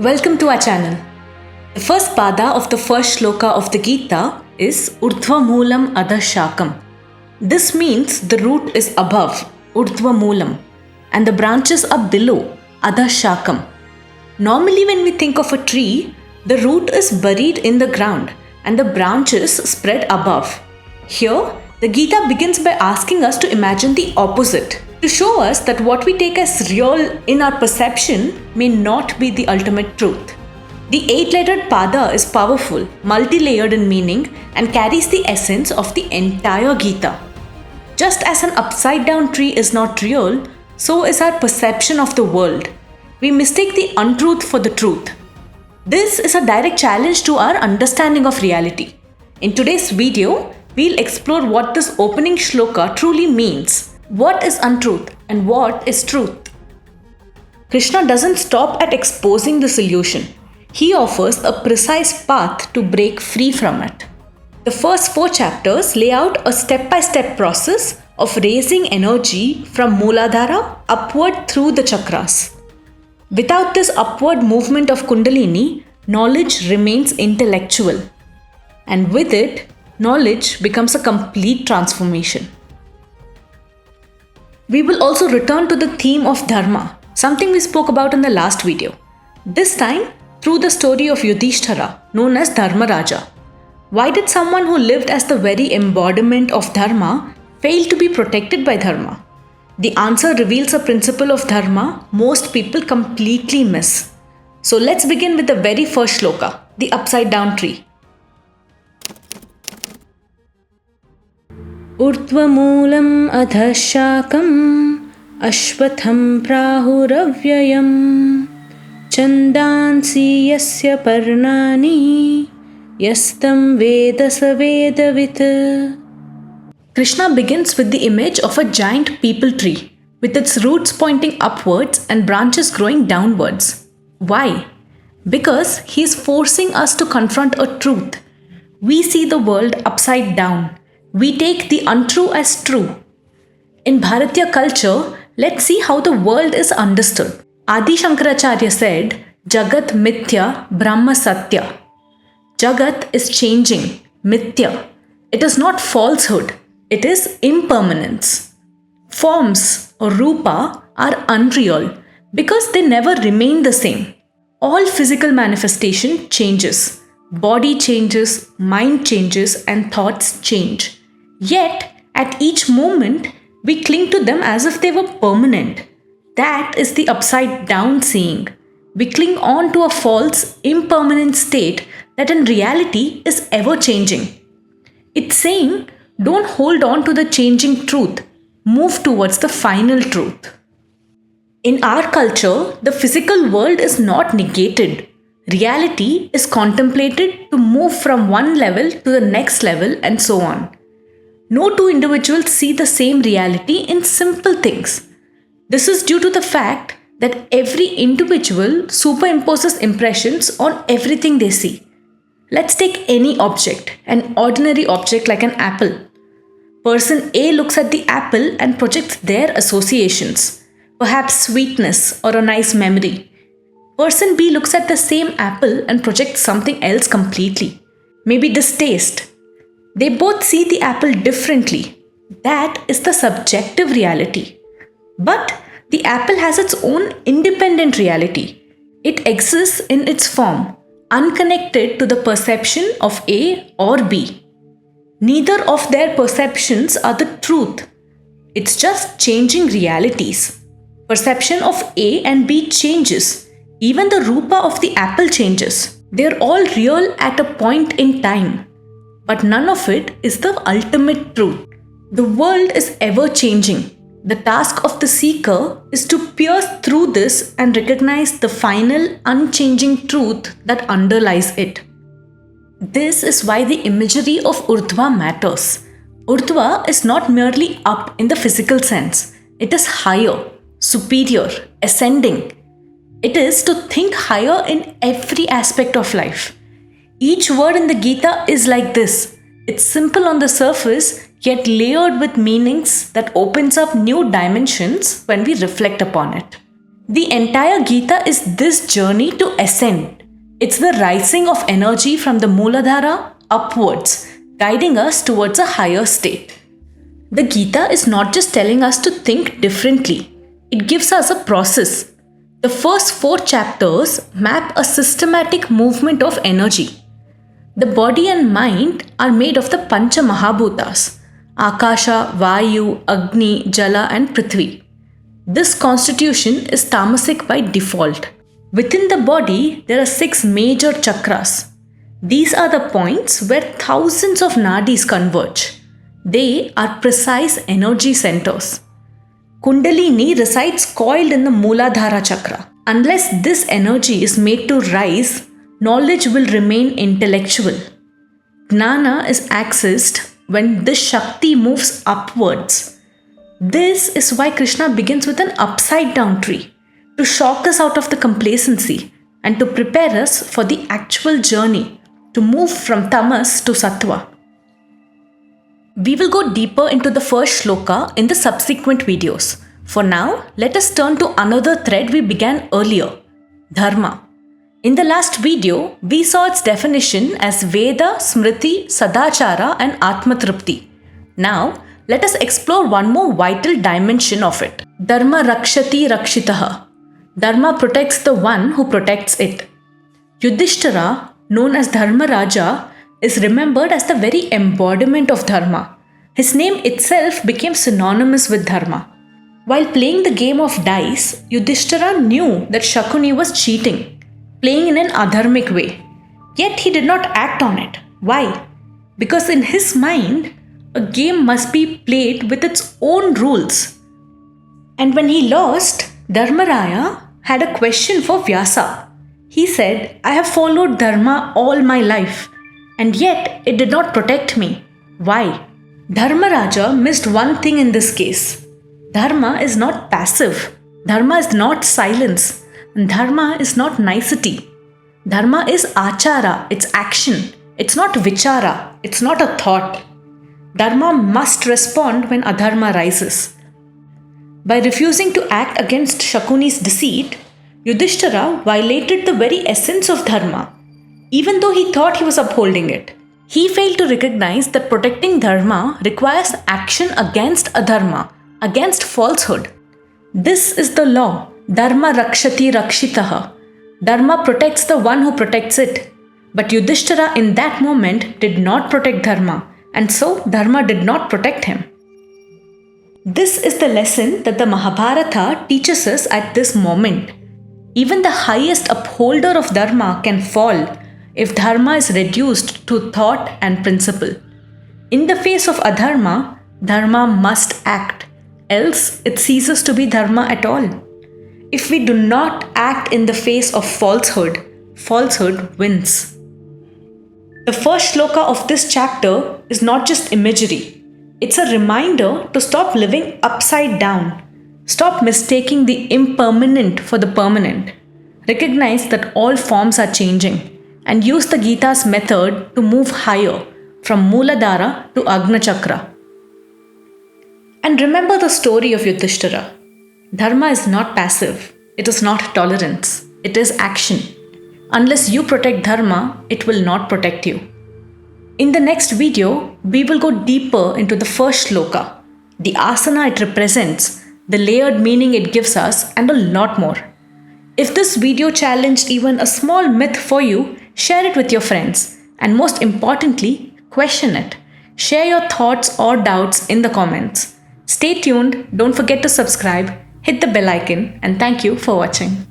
Welcome to our channel. The first pada of the first shloka of the Gita is Urdhva Moolam Adha Shakam. This means the root is above, Urdhva Moolam, and the branches are below, Adha Shakam. Normally when we think of a tree, the root is buried in the ground and the branches spread above. Here, the Gita begins by asking us to imagine the opposite, to show us that what we take as real in our perception may not be the ultimate truth. The 8-lettered pada is powerful, multi-layered in meaning, and carries the essence of the entire Gita. Just as an upside-down tree is not real, so is our perception of the world. We mistake the untruth for the truth. This is a direct challenge to our understanding of reality. In today's video, we'll explore what this opening shloka truly means. What is untruth and what is truth? Krishna doesn't stop at exposing the solution. He offers a precise path to break free from it. The first 4 chapters lay out a step-by-step process of raising energy from Mooladhara upward through the chakras. Without this upward movement of Kundalini, knowledge remains intellectual. And with it, knowledge becomes a complete transformation. We will also return to the theme of Dharma, something we spoke about in the last video. This time, through the story of Yudhishthira, known as Dharma Raja. Why did someone who lived as the very embodiment of Dharma fail to be protected by Dharma? The answer reveals a principle of Dharma most people completely miss. So let's begin with the very first shloka, the upside down tree. Urdhvamulam adha shakam ashvatham prahuravyayam chandansi yasya parnani yastam veda savedavit. Krishna begins with the image of a giant peepal tree with its roots pointing upwards and branches growing downwards. Why? Because he is forcing us to confront a truth. We see the world upside down. We take the untrue as true. In Bharatiya culture, let's see how the world is understood. Adi Shankaracharya said, Jagat Mithya Brahma Satya. Jagat is changing, Mithya. It is not falsehood, it is impermanence. Forms or Rupa are unreal because they never remain the same. All physical manifestation changes. Body changes, mind changes, and thoughts change. Yet, at each moment, we cling to them as if they were permanent. That is the upside down seeing. We cling on to a false, impermanent state that in reality is ever changing. It's saying, don't hold on to the changing truth. Move towards the final truth. In our culture, the physical world is not negated. Reality is contemplated to move from one level to the next level and so on. No two individuals see the same reality in simple things. This is due to the fact that every individual superimposes impressions on everything they see. Let's take any object, an ordinary object like an apple. Person A looks at the apple and projects their associations, perhaps sweetness or a nice memory. Person B looks at the same apple and projects something else completely, maybe distaste. They both see the apple differently. That is the subjective reality. But the apple has its own independent reality. It exists in its form, unconnected to the perception of A or B. Neither of their perceptions are the truth. It's just changing realities. Perception of A and B changes. Even the rupa of the apple changes. They're all real at a point in time. But none of it is the ultimate truth. The world is ever changing. The task of the seeker is to pierce through this and recognize the final unchanging truth that underlies it. This is why the imagery of Urdhva matters. Urdhva is not merely up in the physical sense. It is higher, superior, ascending. It is to think higher in every aspect of life. Each word in the Gita is like this. It's simple on the surface, yet layered with meanings that opens up new dimensions when we reflect upon it. The entire Gita is this journey to ascend. It's the rising of energy from the Mooladhara upwards, guiding us towards a higher state. The Gita is not just telling us to think differently, it gives us a process. The first 4 chapters map a systematic movement of energy. The body and mind are made of the Pancha Mahabhutas, Akasha, Vayu, Agni, Jala and Prithvi. This constitution is tamasic by default. Within the body, there are 6 major chakras. These are the points where thousands of nadis converge. They are precise energy centers. Kundalini resides coiled in the Mooladhara chakra. Unless this energy is made to rise, knowledge will remain intellectual. Jnana is accessed when this Shakti moves upwards. This is why Krishna begins with an upside down tree, to shock us out of the complacency and to prepare us for the actual journey to move from tamas to sattva. We will go deeper into the first shloka in the subsequent videos. For now, let us turn to another thread we began earlier, Dharma. In the last video, we saw its definition as Veda, Smriti, Sadachara and Atmatripti. Now, let us explore one more vital dimension of it. Dharma rakshati rakshitaha. Dharma protects the one who protects it. Yudhishthira, known as Dharma Raja, is remembered as the very embodiment of Dharma. His name itself became synonymous with Dharma. While playing the game of dice, Yudhishthira knew that Shakuni was cheating, playing in an adharmic way. Yet he did not act on it. Why? Because in his mind, a game must be played with its own rules. And when he lost, Dharmaraya had a question for Vyasa. He said, I have followed Dharma all my life, and yet it did not protect me. Why? Dharmaraja missed one thing in this case. Dharma is not passive. Dharma is not silence. And Dharma is not nicety. Dharma is achara, it's action. It's not vichara, it's not a thought. Dharma must respond when adharma rises. By refusing to act against Shakuni's deceit, Yudhishthira violated the very essence of Dharma, even though he thought he was upholding it. He failed to recognize that protecting Dharma requires action against adharma, against falsehood. This is the law. Dharma rakshati rakshitaha. Dharma protects the one who protects it. But Yudhishthira in that moment did not protect Dharma, and so Dharma did not protect him. This is the lesson that the Mahabharata teaches us at this moment. Even the highest upholder of Dharma can fall if Dharma is reduced to thought and principle. In the face of adharma, Dharma must act, else it ceases to be Dharma at all. If we do not act in the face of falsehood, falsehood wins. The first shloka of this chapter is not just imagery. It's a reminder to stop living upside down. Stop mistaking the impermanent for the permanent. Recognize that all forms are changing and use the Gita's method to move higher from Mooladhara to Agna Chakra. And remember the story of Yudhishthira. Dharma is not passive. It is not tolerance. It is action. Unless you protect Dharma, it will not protect you. In the next video, we will go deeper into the first shloka, the asana it represents, the layered meaning it gives us, and a lot more. If this video challenged even a small myth for you, share it with your friends. And most importantly, question it. Share your thoughts or doubts in the comments. Stay tuned, don't forget to subscribe, hit the bell icon, and thank you for watching.